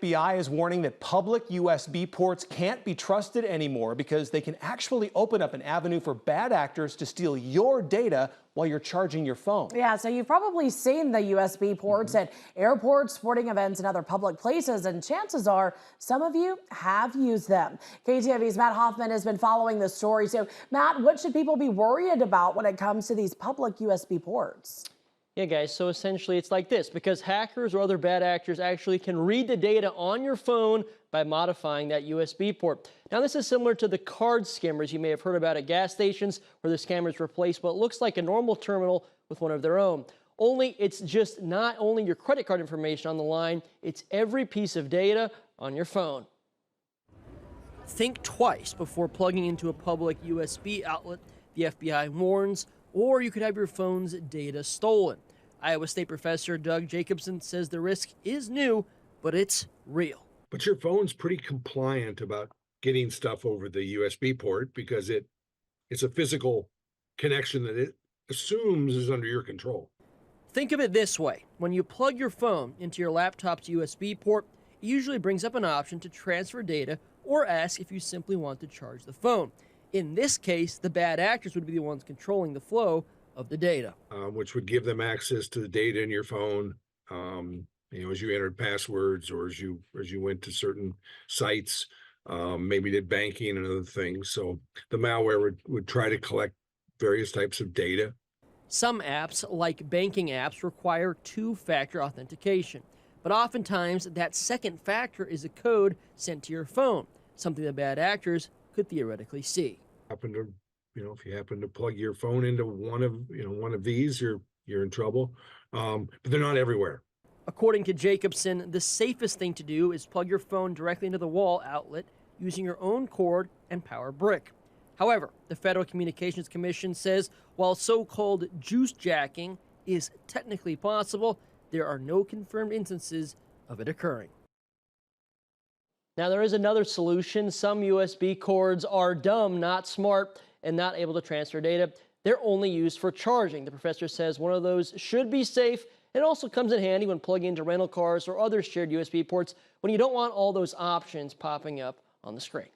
FBI is warning that public USB ports can't be trusted anymore because they can actually open up an avenue for bad actors to steal your data while you're charging your phone. Yeah, so you've probably seen the USB ports at airports, sporting events, and other public places, and chances are some of you have used them. KTV's Matt Hoffman has been following this story. So, Matt, what should people be worried about when it comes to these public USB ports? Yeah, guys, so essentially it's like this, because hackers or other bad actors actually can read the data on your phone by modifying that USB port. Now, this is similar to the card skimmers you may have heard about at gas stations, where the scammers replace what looks like a normal terminal with one of their own. Only it's just not only your credit card information on the line, it's every piece of data on your phone. Think twice before plugging into a public USB outlet, the FBI warns, or you could have your phone's data stolen. Iowa State professor Doug Jacobson says the risk is new, but it's real. But your phone's pretty compliant about getting stuff over the USB port because it's a physical connection that it assumes is under your control. Think of it this way. When you plug your phone into your laptop's USB port, it usually brings up an option to transfer data or ask if you simply want to charge the phone. In this case, the bad actors would be the ones controlling the flow of the data. Which would give them access to the data in your phone, as you entered passwords or as you went to certain sites, maybe did banking and other things. So the malware would try to collect various types of data. Some apps, like banking apps, require two-factor authentication. But oftentimes, that second factor is a code sent to your phone, something the bad actors could theoretically see. If you happen to plug your phone into one of these, you're in trouble. But they're not everywhere. According to Jacobson, the safest thing to do is plug your phone directly into the wall outlet using your own cord and power brick. However, the Federal Communications Commission says while so-called juice jacking is technically possible, there are no confirmed instances of it occurring. Now, there is another solution. Some USB cords are dumb, not smart, and not able to transfer data. They're only used for charging. The professor says one of those should be safe. It also comes in handy when plugging into rental cars or other shared USB ports when you don't want all those options popping up on the screen.